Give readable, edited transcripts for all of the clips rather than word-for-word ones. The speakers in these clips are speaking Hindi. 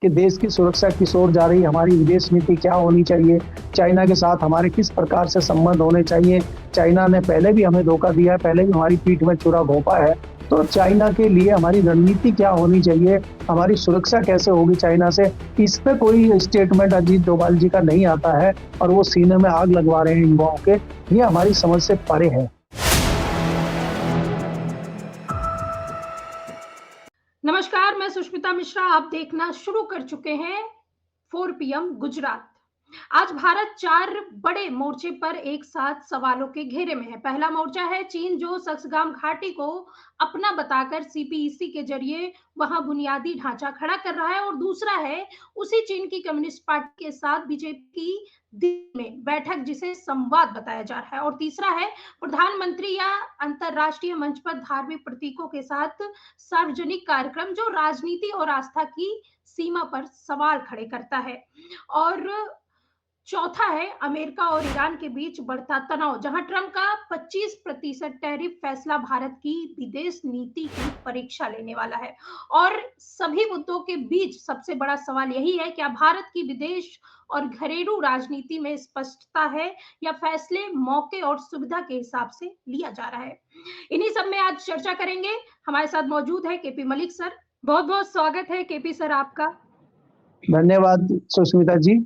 कि देश की सुरक्षा किस ओर जा रही है, हमारी विदेश नीति क्या होनी चाहिए, चाइना के साथ हमारे किस प्रकार से संबंध होने चाहिए। चाइना ने पहले भी हमें धोखा दिया है, पहले भी हमारी पीठ में छुरा घोंपा है। तो चाइना के लिए हमारी रणनीति क्या होनी चाहिए, हमारी सुरक्षा कैसे होगी चाइना से, इस पे कोई स्टेटमेंट अजीत डोभाल जी का नहीं आता है और वो सीने में आग लगवा रहे हैं युवाओं के। ये हमारी समझ से परे है। नमस्कार, मैं सुष्मिता मिश्रा। आप देखना शुरू कर चुके हैं 4 PM गुजरात। आज भारत 4 बड़े मोर्चे पर एक साथ सवालों के घेरे में है। पहला मोर्चा है चीन, जो सक्सगाम घाटी को अपना बताकर CPEC के जरिए वहां बुनियादी ढांचा खड़ा कर रहा है, और दूसरा है उसी चीन की कम्युनिस्ट पार्टी के साथ बीजेपी की दिल्ली में बैठक, जिसे संवाद बताया जा रहा है। और तीसरा है प्रधानमंत्री या अंतरराष्ट्रीय मंच पर धार्मिक प्रतीकों के साथ सार्वजनिक कार्यक्रम, जो राजनीति और आस्था की सीमा पर सवाल खड़े करता है। और चौथा है अमेरिका और ईरान के बीच बढ़ता तनाव, जहां ट्रंप का 25% टैरिफ फैसला भारत की विदेश नीति की परीक्षा लेने वाला है। और सभी मुद्दों के बीच सबसे बड़ा सवाल यही है, क्या भारत की विदेश और घरेलू राजनीति में स्पष्टता है, या फैसले मौके और सुविधा के हिसाब से लिया जा रहा है। इन्हीं सब में आज चर्चा करेंगे। हमारे साथ मौजूद है केपी मलिक सर। बहुत बहुत स्वागत है केपी सर आपका। धन्यवाद सुष्मिता जी।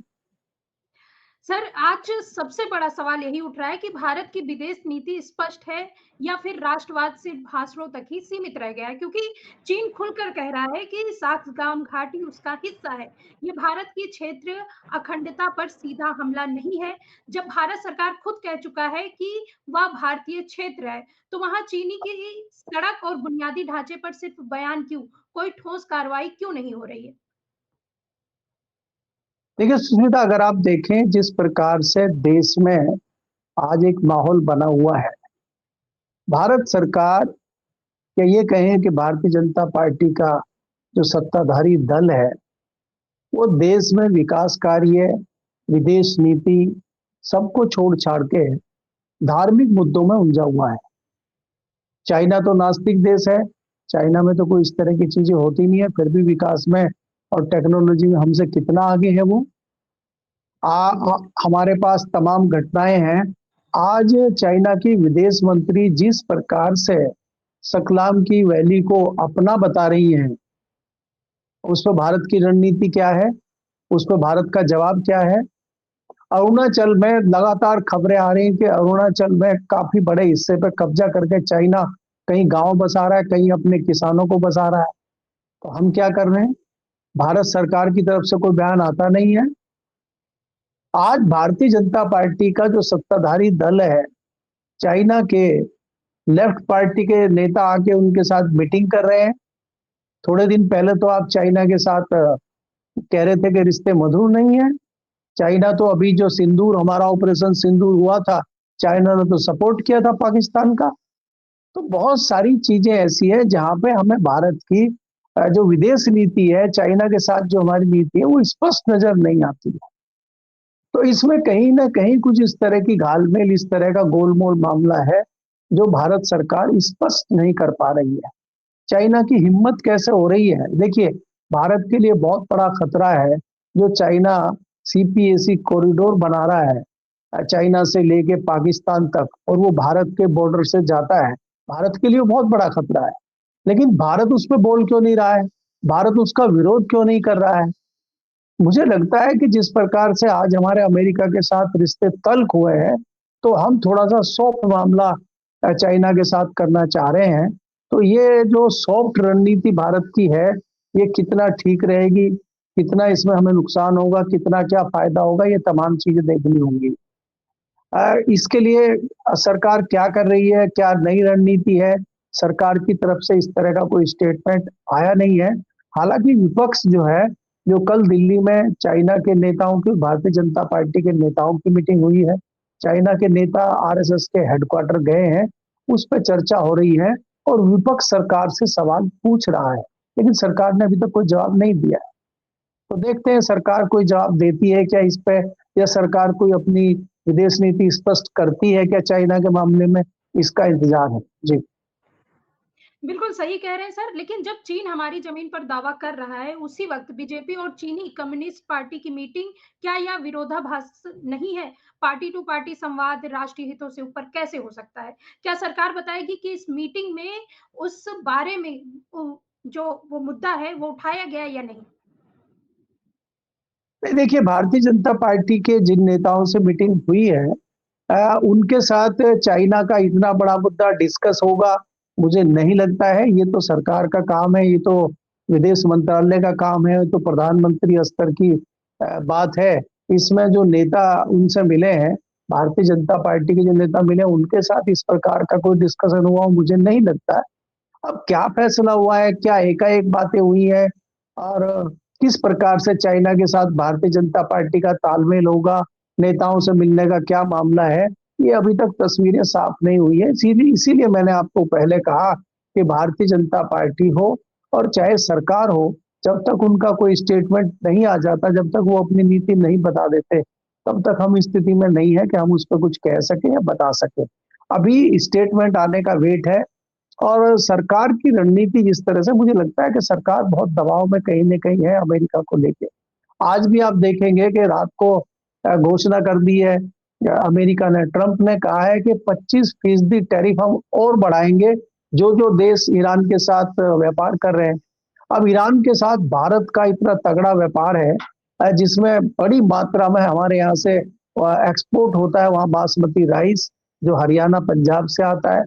सर, आज सबसे बड़ा सवाल यही उठ रहा है कि भारत की विदेश नीति स्पष्ट है, या फिर राष्ट्रवाद से भाषणों तक ही सीमित रह गया है, क्योंकि चीन खुलकर कह रहा है कि सक्सगाम घाटी उसका हिस्सा है। ये भारत की क्षेत्र अखंडता पर सीधा हमला नहीं है। जब भारत सरकार खुद कह चुका है कि वह भारतीय क्षेत्र है, तो वहां चीनी की सड़क और बुनियादी ढांचे पर सिर्फ बयान क्यों, कोई ठोस कार्रवाई क्यों नहीं हो रही है? देखिए सुष्मिता, अगर आप देखें जिस प्रकार से देश में आज एक माहौल बना हुआ है, भारत सरकार या ये कहें कि भारतीय जनता पार्टी का जो सत्ताधारी दल है, वो देश में विकास कार्य, विदेश नीति सबको छोड़ छाड़ के धार्मिक मुद्दों में उलझा हुआ है। चाइना तो नास्तिक देश है, चाइना में तो कोई इस तरह की चीजें होती नहीं है, फिर भी विकास में और टेक्नोलॉजी में हमसे कितना आगे है वो। हमारे पास तमाम घटनाएं हैं। आज चाइना की विदेश मंत्री जिस प्रकार से सकलाम की वैली को अपना बता रही हैं, उस पर भारत की रणनीति क्या है, उस पर भारत का जवाब क्या है। अरुणाचल में लगातार खबरें आ रही हैं कि अरुणाचल में काफी बड़े हिस्से पर कब्जा करके चाइना कहीं गांव बसा रहा है, कहीं अपने किसानों को बसा रहा है। तो हम क्या कर रहे हैं? भारत सरकार की तरफ से कोई बयान आता नहीं है। आज भारतीय जनता पार्टी का जो सत्ताधारी दल है, चाइना के लेफ्ट पार्टी के नेता आके उनके साथ मीटिंग कर रहे हैं। थोड़े दिन पहले तो आप चाइना के साथ कह रहे थे कि रिश्ते मधुर नहीं है। चाइना तो अभी जो सिंदूर, हमारा ऑपरेशन सिंदूर हुआ था, चाइना ने तो सपोर्ट किया था पाकिस्तान का। तो बहुत सारी चीजें ऐसी है जहां पे हमें भारत की जो विदेश नीति है, चाइना के साथ जो हमारी नीति है, वो स्पष्ट नजर नहीं आती है। तो इसमें कहीं ना कहीं कुछ इस तरह की घालमेल, इस तरह का गोलमोल मामला है जो भारत सरकार स्पष्ट नहीं कर पा रही है। चाइना की हिम्मत कैसे हो रही है? देखिए, भारत के लिए बहुत बड़ा खतरा है जो चाइना CPEC कॉरिडोर बना रहा है, चाइना से लेके पाकिस्तान तक, और वो भारत के बॉर्डर से जाता है। भारत के लिए बहुत बड़ा खतरा है, लेकिन भारत उस पर बोल क्यों नहीं रहा है? भारत उसका विरोध क्यों नहीं कर रहा है? मुझे लगता है कि जिस प्रकार से आज हमारे अमेरिका के साथ रिश्ते तल्ख हुए हैं, तो हम थोड़ा सा सॉफ्ट मामला चाइना के साथ करना चाह रहे हैं। तो ये जो सॉफ्ट रणनीति भारत की है, ये कितना ठीक रहेगी, कितना इसमें हमें नुकसान होगा, कितना क्या फायदा होगा, ये तमाम चीजें देखनी होंगी। इसके लिए सरकार क्या कर रही है, क्या नई रणनीति है, सरकार की तरफ से इस तरह का कोई स्टेटमेंट आया नहीं है। हालांकि विपक्ष जो है, जो कल दिल्ली में चाइना के नेताओं की, भारतीय जनता पार्टी के नेताओं की मीटिंग हुई है, चाइना के नेता RSS के हेडक्वार्टर गए हैं, उस पर चर्चा हो रही है और विपक्ष सरकार से सवाल पूछ रहा है, लेकिन सरकार ने अभी तक कोई जवाब नहीं दिया है। तो देखते हैं सरकार कोई जवाब देती है क्या इस पे, या सरकार कोई अपनी विदेश नीति स्पष्ट करती है क्या चाइना के मामले में, इसका इंतजार है। जी। बिल्कुल सही कह रहे हैं सर, लेकिन जब चीन हमारी ज़मीन पर दावा कर रहा है, उसी वक़्त बीजेपी और चीनी कम्युनिस्ट पार्टी की मीटिंग, क्या यह विरोधाभास नहीं है? पार्टी टू पार्टी संवाद राष्ट्रीय हितों से ऊपर कैसे हो सकता है? क्या सरकार बताएगी कि इस मीटिंग में उस बारे में जो वो मुद्दा है, वो उठाया गया या नहीं? नहीं, देखिए, भारतीय जनता पार्टी के जिन नेताओं से मीटिंग हुई है, उनके साथ चाइना का इतना बड़ा मुद्दा डिस्कस होगा, मुझे नहीं लगता है। ये तो सरकार का काम है, ये तो विदेश मंत्रालय का काम है, तो प्रधानमंत्री स्तर की बात है। इसमें जो नेता उनसे मिले हैं, भारतीय जनता पार्टी के जो नेता मिले, उनके साथ इस प्रकार का कोई डिस्कशन हुआ मुझे नहीं लगता है। अब क्या फैसला हुआ है, क्या एकाएक बातें हुई है और किस प्रकार से चाइना के साथ भारतीय जनता पार्टी का तालमेल होगा, नेताओं से मिलने का क्या मामला है, ये अभी तक तस्वीरें साफ नहीं हुई है। इसीलिए इसीलिए मैंने आपको पहले कहा कि भारतीय जनता पार्टी हो और चाहे सरकार हो, जब तक उनका कोई स्टेटमेंट नहीं आ जाता, जब तक वो अपनी नीति नहीं बता देते, तब तक हम स्थिति में नहीं है कि हम उस पर कुछ कह सकें या बता सकें। अभी स्टेटमेंट आने का वेट है। और सरकार की रणनीति जिस तरह से मुझे लगता है कि सरकार बहुत दबाव में कहीं न कहीं है अमेरिका को लेके। आज भी आप देखेंगे कि रात को घोषणा कर दी है अमेरिका ने, ट्रंप ने कहा है कि 25% टैरिफ हम और बढ़ाएँगे, जो-जो देश ईरान के साथ व्यापार कर रहे हैं। अब ईरान के साथ भारत का इतना तगड़ा व्यापार है, जिसमें बड़ी मात्रा में हमारे यहाँ से एक्सपोर्ट होता है, वहाँ बासमती राइस जो हरियाणा, पंजाब से आता है।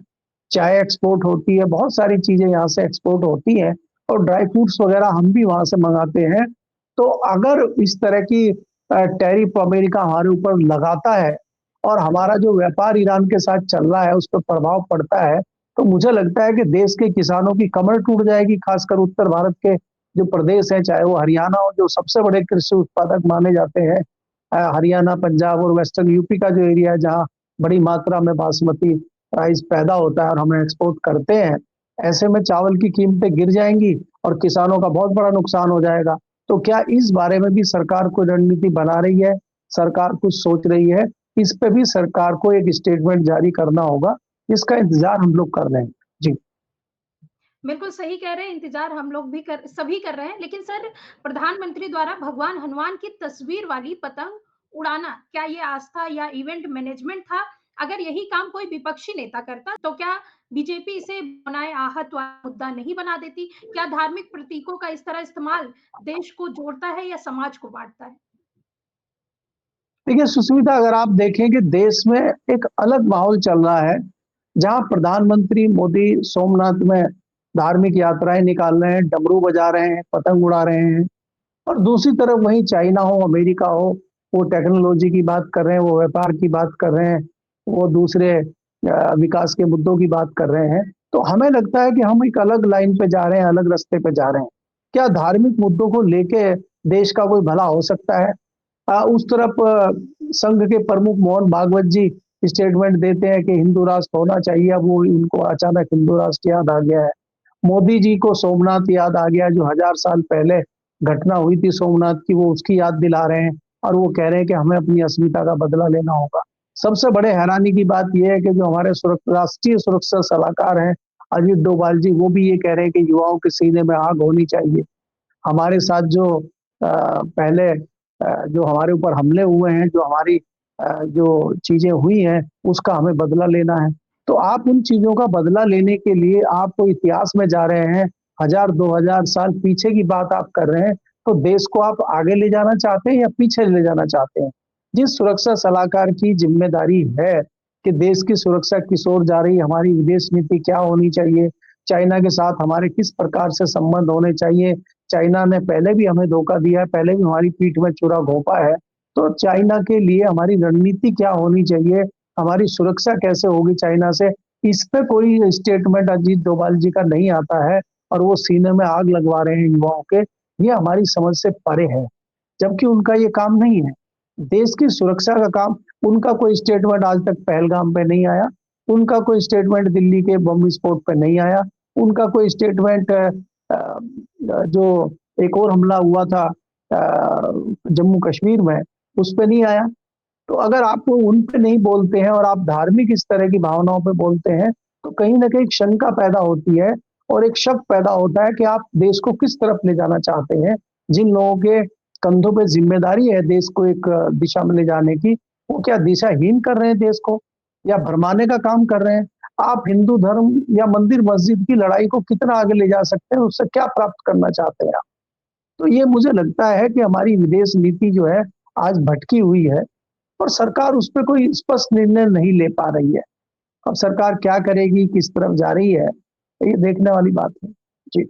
चाय एक्सपोर्ट होती है, बहुत सारी चीज़ें यहाँ से एक्सपोर्ट होती हैं और ड्राई फ्रूट्स वगैरह हम भी वहाँ से मँगाते हैं। तो अगर इस तरह की टैरिफ अमेरिका हमारे ऊपर लगाता है और हमारा जो व्यापार ईरान के साथ चल रहा है, उस पे प्रभाव पड़ता है, तो मुझे लगता है कि देश के किसानों की कमर टूट जाएगी, खासकर उत्तर भारत के जो प्रदेश हैं, चाहे वो हरियाणा हो, जो सबसे बड़े कृषि उत्पादक माने जाते हैं। हरियाणा, पंजाब और वेस्टर्न यूपी का जो एरिया है, जहाँ बड़ी मात्रा में बासमती राइस पैदा होता है और हम एक्सपोर्ट करते हैं। ऐसे में चावल की कीमतें गिर जाएँगी और किसानों का बहुत बड़ा नुकसान हो जाएगा। तो क्या इस बारे में भी सरकार कोई रणनीति बना रही है? सरकार कुछ सोच रही है? इस पे भी सरकार को एक स्टेटमेंट जारी करना होगा, इसका इंतज़ार हम लोग कर रहे हैं। जी। बिल्कुल सही कह रहे हैं, इंतज़ार हम लोग भी सभी कर रहे हैं। लेकिन सर, प्रधानमंत्री द्वारा भगवान हनुमान की तस्वीर वाली पतंग उड़ाना, क्या ये आस्था या इवेंट मैनेजमेंट था? अगर यही काम कोई विपक्षी नेता करता, तो क्या बीजेपी इसे बनाए आहत वाला मुद्दा नहीं बना देती? क्या धार्मिक प्रतीकों का इस तरह इस्तेमाल देश को जोड़ता है या समाज को बाँटता है? देखिए सुष्मिता, अगर आप देखें कि देश में एक अलग माहौल चल रहा है, जहाँ प्रधानमंत्री मोदी सोमनाथ में धार्मिक यात्राएँ निकाल रहे हैं, डमरू बजा रहे हैं, पतंग उड़ा रहे हैं और दूसरी तरफ वहीं चाइना हो, अमेरिका हो, वो टेक्नोलॉजी की बात कर रहे हैं, वो व्यापार की बात कर रहे हैं, वो दूसरे विकास के मुद्दों की बात कर रहे हैं। तो हमें लगता है कि हम एक अलग लाइन पे जा रहे हैं, अलग रास्ते पे जा रहे हैं। क्या धार्मिक मुद्दों को लेके देश का कोई भला हो सकता है? उस तरफ संघ के प्रमुख मोहन भागवत जी स्टेटमेंट देते हैं कि हिंदू राष्ट्र होना चाहिए, अब वो इनको अचानक हिंदू राष्ट्र याद आ गया है। मोदी जी को सोमनाथ याद आ गया, जो 1000 साल पहले घटना हुई थी सोमनाथ की, वो उसकी याद दिला रहे हैं और वो कह रहे हैं कि हमें अपनी अस्मिता का बदला लेना होगा। सबसे बड़े हैरानी की बात ये है कि जो हमारे राष्ट्रीय सुरक्षा सलाहकार हैं, अजीत डोभाल जी, वो भी ये कह रहे हैं कि युवाओं के सीने में आग होनी चाहिए। हमारे साथ जो पहले जो हमारे ऊपर हमले हुए हैं, जो हमारी जो चीज़ें हुई हैं, उसका हमें बदला लेना है। तो आप उन चीज़ों का बदला लेने के लिए आप तो इतिहास में जा रहे हैं, 1000 2000 साल पीछे की बात आप कर रहे हैं, तो देश को आप आगे ले जाना चाहते हैं या पीछे ले जाना चाहते हैं? जिस सुरक्षा सलाहकार की ज़िम्मेदारी है कि देश की सुरक्षा किस ओर जा रही है, हमारी विदेश नीति क्या होनी चाहिए, चाइना के साथ हमारे किस प्रकार से संबंध होने चाहिए, चाइना ने पहले भी हमें धोखा दिया है, पहले भी हमारी पीठ में छुरा घोंपा है, तो चाइना के लिए हमारी रणनीति क्या होनी चाहिए, हमारी सुरक्षा कैसे होगी चाइना से, इस पे कोई स्टेटमेंट अजीत डोभाल जी का नहीं आता है और वो सीने में आग लगवा रहे हैं युवाओं के, ये हमारी समझ से परे है, जबकि उनका ये काम नहीं है। देश की सुरक्षा का काम, उनका कोई स्टेटमेंट आज तक पहलगाम पे नहीं आया, उनका कोई स्टेटमेंट दिल्ली के बम विस्फोट पे नहीं आया, उनका कोई स्टेटमेंट जो एक और हमला हुआ था जम्मू कश्मीर में, उस पे नहीं आया। तो अगर आप उन पे नहीं बोलते हैं और आप धार्मिक इस तरह की भावनाओं पे बोलते हैं, तो कहीं न कहीं शंका पैदा होती है और एक शक पैदा होता है कि आप देश को किस तरफ ले जाना चाहते हैं। जिन लोगों के कंधों पे जिम्मेदारी है देश को एक दिशा में ले जाने की, वो क्या दिशाहीन कर रहे हैं देश को या भरमाने का काम कर रहे हैं? आप हिंदू धर्म या मंदिर मस्जिद की लड़ाई को कितना आगे ले जा सकते हैं, उससे क्या प्राप्त करना चाहते हैं आप? तो ये मुझे लगता है कि हमारी विदेश नीति जो है आज भटकी हुई है और सरकार उस पे कोई स्पष्ट निर्णय नहीं ले पा रही है। अब सरकार क्या करेगी, किस तरफ जा रही है, ये देखने वाली बात है। जी।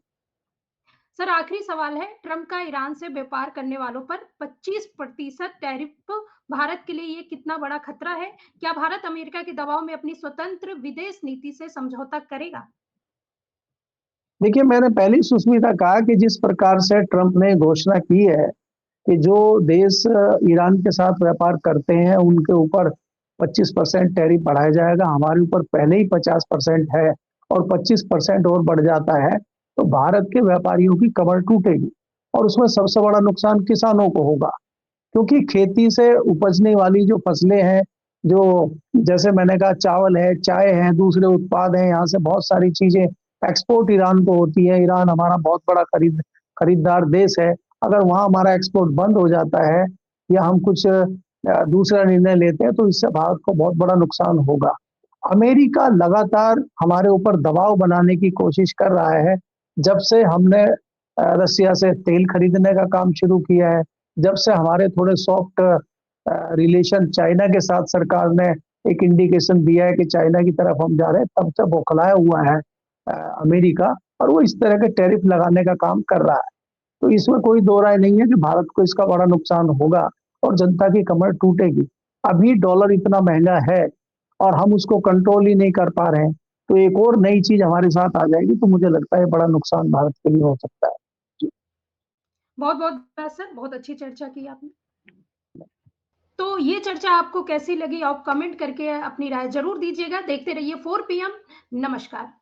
सर आखिरी सवाल है, ट्रंप का ईरान से व्यापार करने वालों पर 25% टैरिफ भारत के लिए ये कितना बड़ा खतरा है? क्या भारत अमेरिका के दबाव में अपनी स्वतंत्र विदेश नीति से समझौता करेगा? देखिए, मैंने पहले ही सुष्मिता कहा कि जिस प्रकार से ट्रंप ने घोषणा की है कि जो देश ईरान के साथ व्यापार करते हैं उनके ऊपर 25% टैरिफ बढ़ाया जाएगा, हमारे ऊपर पहले ही 50% है और 25% और बढ़ जाता है, तो भारत के व्यापारियों की कमर टूटेगी और उसमें सबसे बड़ा नुकसान किसानों को होगा। क्योंकि खेती से उपजने वाली जो फसलें हैं, जो जैसे मैंने कहा चावल है, चाय है, दूसरे उत्पाद हैं, यहाँ से बहुत सारी चीज़ें एक्सपोर्ट ईरान को होती है। ईरान हमारा बहुत बड़ा खरीदार देश है। अगर वहाँ हमारा एक्सपोर्ट बंद हो जाता है या हम कुछ दूसरा निर्णय लेते हैं तो इससे भारत को बहुत बड़ा नुकसान होगा। अमेरिका लगातार हमारे ऊपर दबाव बनाने की कोशिश कर रहा है। जब से हमने रसिया से तेल खरीदने का काम शुरू किया है, जब से हमारे थोड़े सॉफ्ट रिलेशन चाइना के साथ सरकार ने एक इंडिकेशन दिया है कि चाइना की तरफ हम जा रहे हैं, तब से बौखलाया हुआ है अमेरिका और वो इस तरह के टैरिफ लगाने का काम कर रहा है। तो इसमें कोई दो राय नहीं है कि भारत को इसका बड़ा नुकसान होगा और जनता की कमर टूटेगी। अभी डॉलर इतना महंगा है और हम उसको कंट्रोल ही नहीं कर पा रहे हैं, तो एक और नई चीज हमारे साथ आ जाएगी, तो मुझे लगता है बड़ा नुकसान भारत के लिए हो सकता है। जी। बहुत-बहुत धन्यवाद सर, बहुत अच्छी चर्चा की आपने। तो ये चर्चा आपको कैसी लगी? आप कमेंट करके अपनी राय ज़रूर दीजिएगा। देखते रहिए 4 पीएम। नमस्कार।